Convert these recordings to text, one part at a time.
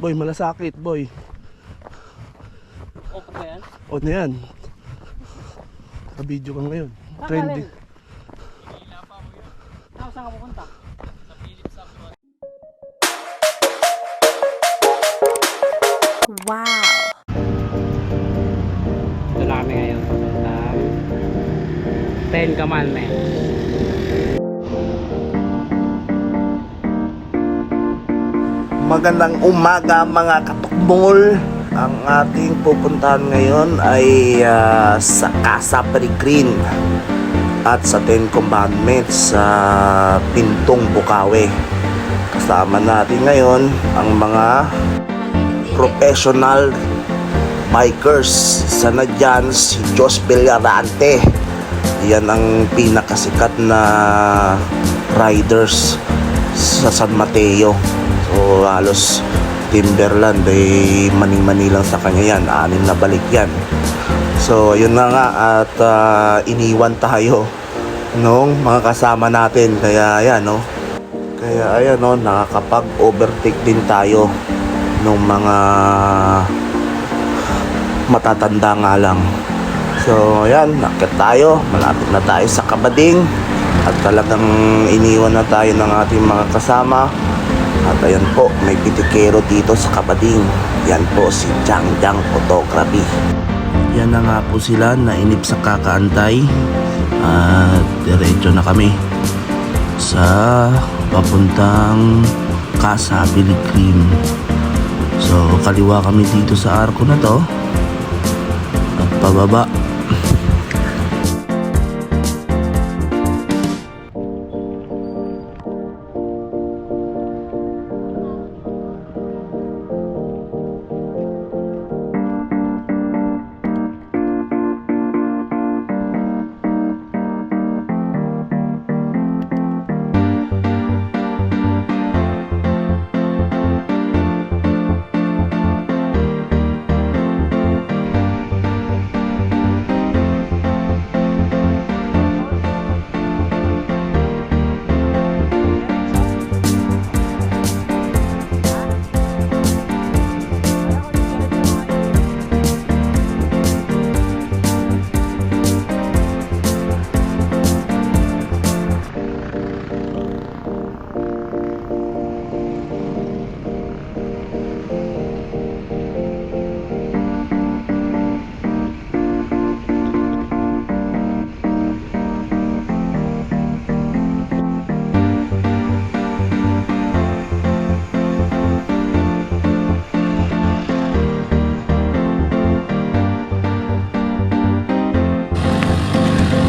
Boy, malasakit, boy. Opo ba yan? O na yan. Ka-video ka ngayon. Trendy. Saan ka pupunta? Wow! Ito na kami ngayon. Ten Commandments. Magandang umaga mga katukmol. Ang ating pupuntahan ngayon ay sa Casa Peregrine at sa Ten Commandments sa Pintong Bukawi. Kasama natin ngayon ang mga professional bikers. Sana dyan si Jos Villarante. Yan ang pinakasikat na riders sa San Mateo. So halos Timberland ay mani-mani lang sa kanya yan. 6 na balik yan. So yun na nga at iniwan tayo nung mga kasama natin. Kaya ayan no. Kaya ayan no, nakakapag-overtake din tayo nung mga matatanda nga lang. So ayan, nakit tayo. Malapit na tayo sa Kabading. At talagang iniwan na tayo ng ating mga kasama. At ayan po, may pitikero dito sa Kabading. Yan po si Jang Jang Photography. Yan na nga po sila, nainip sa kakaantay. At diretso na kami sa papuntang Casa Peregrine. So kaliwa kami dito sa arko na to. At pababa.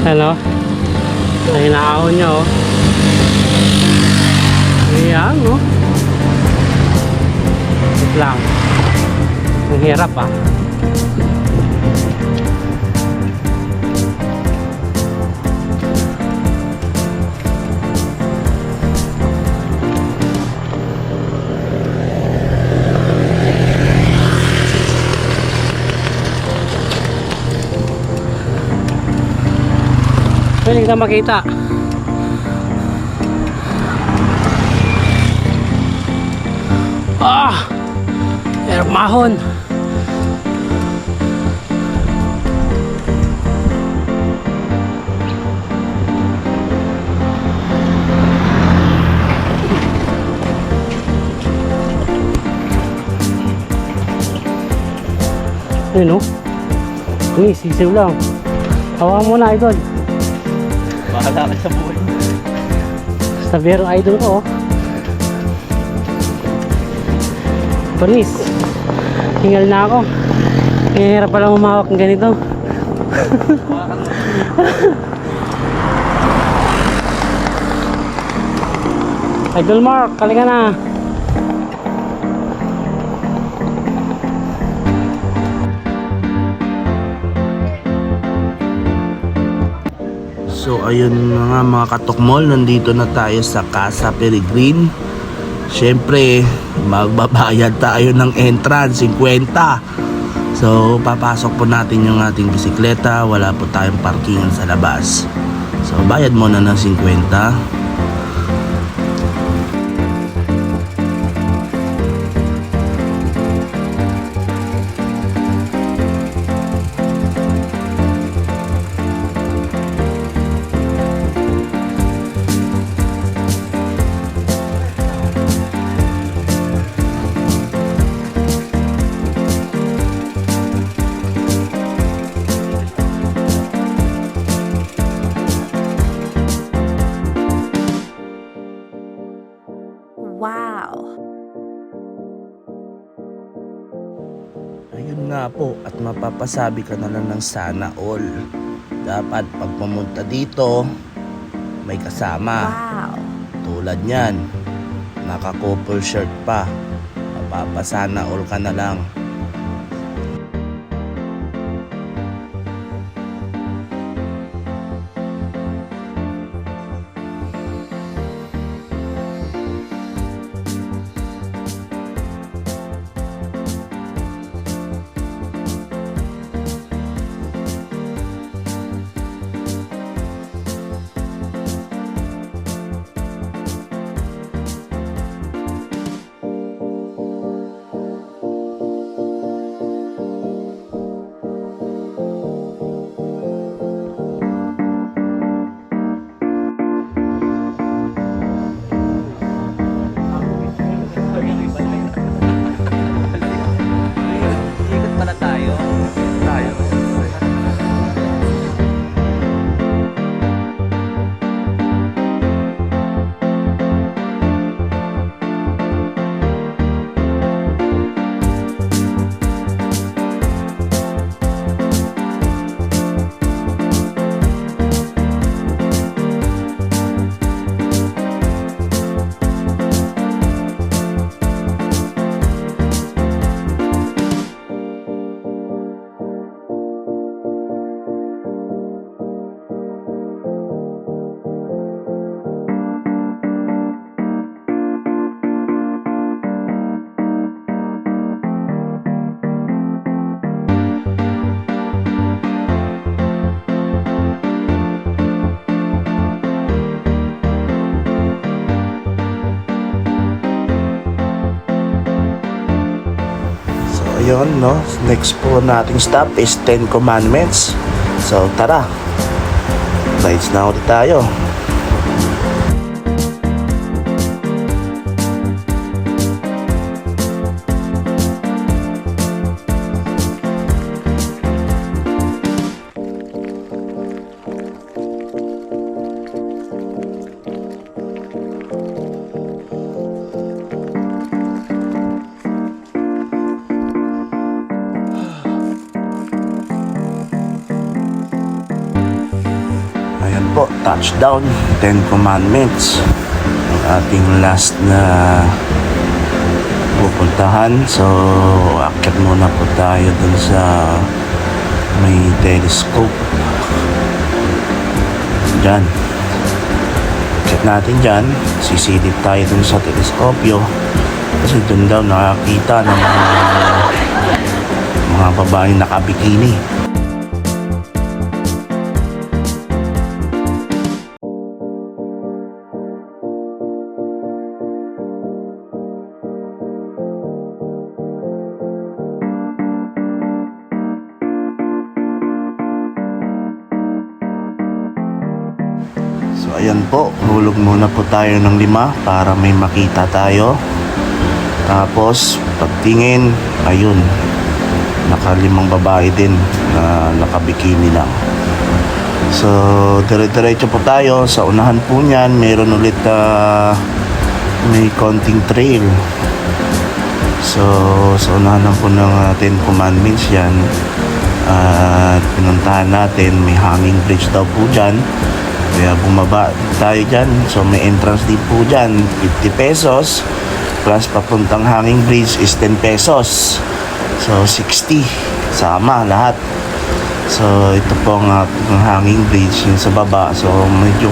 Hello? Ay naahon niya oh. Ayan oh. Wait lang. Ang hirap ah. Piling ka makita. Hirap mahon. Ayun o. Sisiw lang. Hawakan mo na idol. Bahala ka sa buhay. Sa biro idol ko oh. Panis. Hingal na ako. Hirap pala umahawak ng ganito. Idol Mark, kalika na. So ayun na nga mga katukmol, nandito na tayo sa Casa Peregrine. Siyempre magbabayad tayo ng entrance 50. So papasok po natin yung ating bisikleta. Wala po tayong parkingan sa labas. So bayad muna ng 50. Wow! Ayun nga po, at mapapasabi ka na lang ng sana all. Dapat pag pumunta dito, may kasama. Wow! Tulad niyan, naka-couple shirt pa. Mapapasana all ka na lang. Ikot pala tayo. Tayo. So ayun, no? Next po nating stop is 10 Commandments. So tara, rides na ulit tayo. Ayan po, touchdown, 10 Commandments. Ang ating last na pupuntahan. So, akit muna po tayo dun sa may telescope. Diyan. Akit natin dyan. Sisilip tayo dun sa teleskopyo. Kasi dun daw nakakita ng mga babaeng nakabikini. So ayan po, hulog muna po tayo ng 5 para may makita tayo. Tapos pagtingin, ayun, naka-5 babae din na nakabikini lang. So dire-diretso po tayo. Sa unahan po niyan, meron ulit may konting trail. So sa unahan lang po ng 10 Commandments yan. At pinuntahan natin, may hanging bridge daw po dyan. Kaya bumaba tayo dyan. So may entrance din po dyan, 50 pesos. Plus papuntang hanging bridge is 10 pesos. So 60. Sama lahat. So ito po ang hanging bridge yung sa baba. So medyo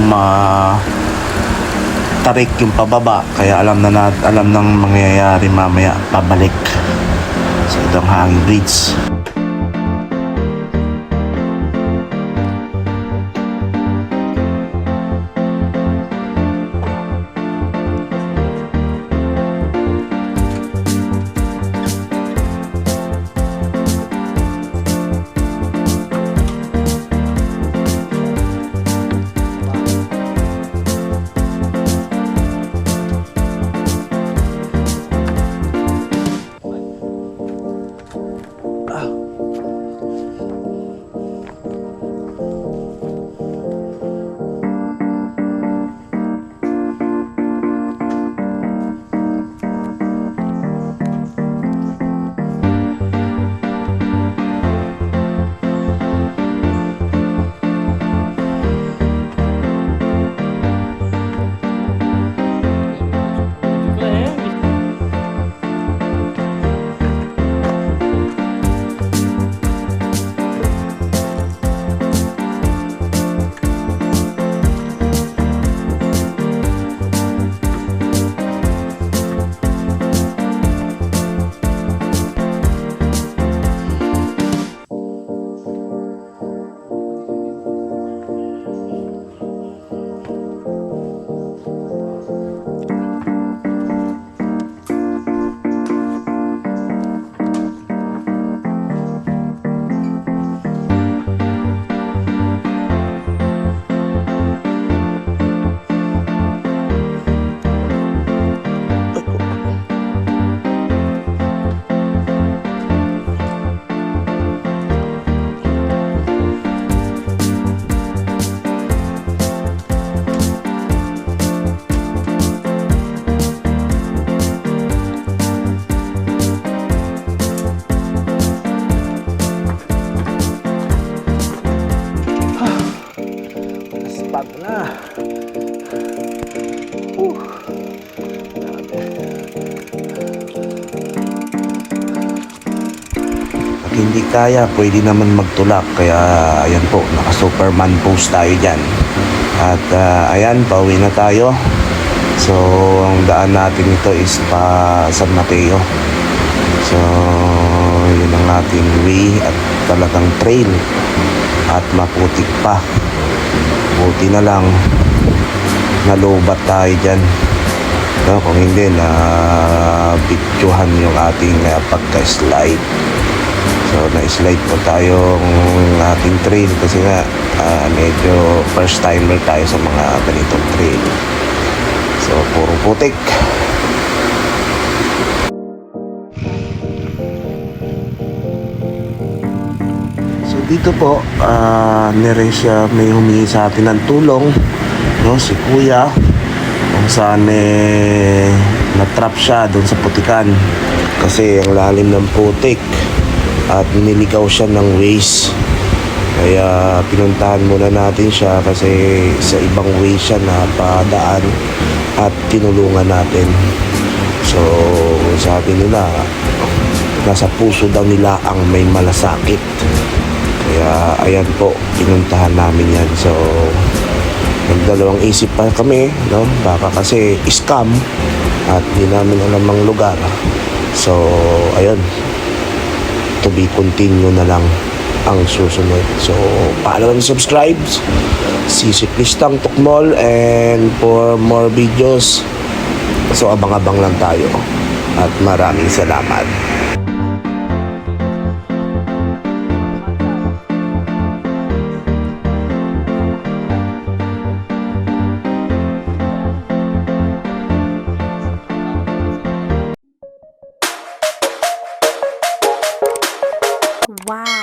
tarik yung pababa. Kaya alam ng mangyayari mamaya pabalik. So ito ang hanging bridge. hindi kaya, pwede naman magtulak. Kaya ayan po, naka Superman pose tayo dyan. At ayan, pauwi na tayo. So ang daan natin ito is pa San Mateo. So yun ang ating way at talagang trail. At maputik pa. Buti na lang nalubat tayo dyan. No, kung hindi na bitjuhan yung ating pagka-slide. So na-slide po tayo ng ating trail kasi nga medyo first timer tayo sa mga ganitong trail. So puro putik. So dito po siya may humingi sa atin ng tulong, no, si Kuya, kung saan na-trap siya doon sa putikan kasi ang lalim ng putik at niligaw siya ng ways. Kaya pinuntahan muna natin siya kasi sa ibang way siya na padaan at tinulungan natin. So sabi nila nasa puso daw nila ang may malasakit. Kaya ayan po, pinuntahan namin yan. So nagdalawang isip pa kami, no? Baka kasi scam at di namin alam ang lugar. So ayun, to be continue na lang ang susunod. So follow and subscribe si Siklistang Tukmol, and for more videos, so abang-abang lang tayo at maraming salamat. Wow.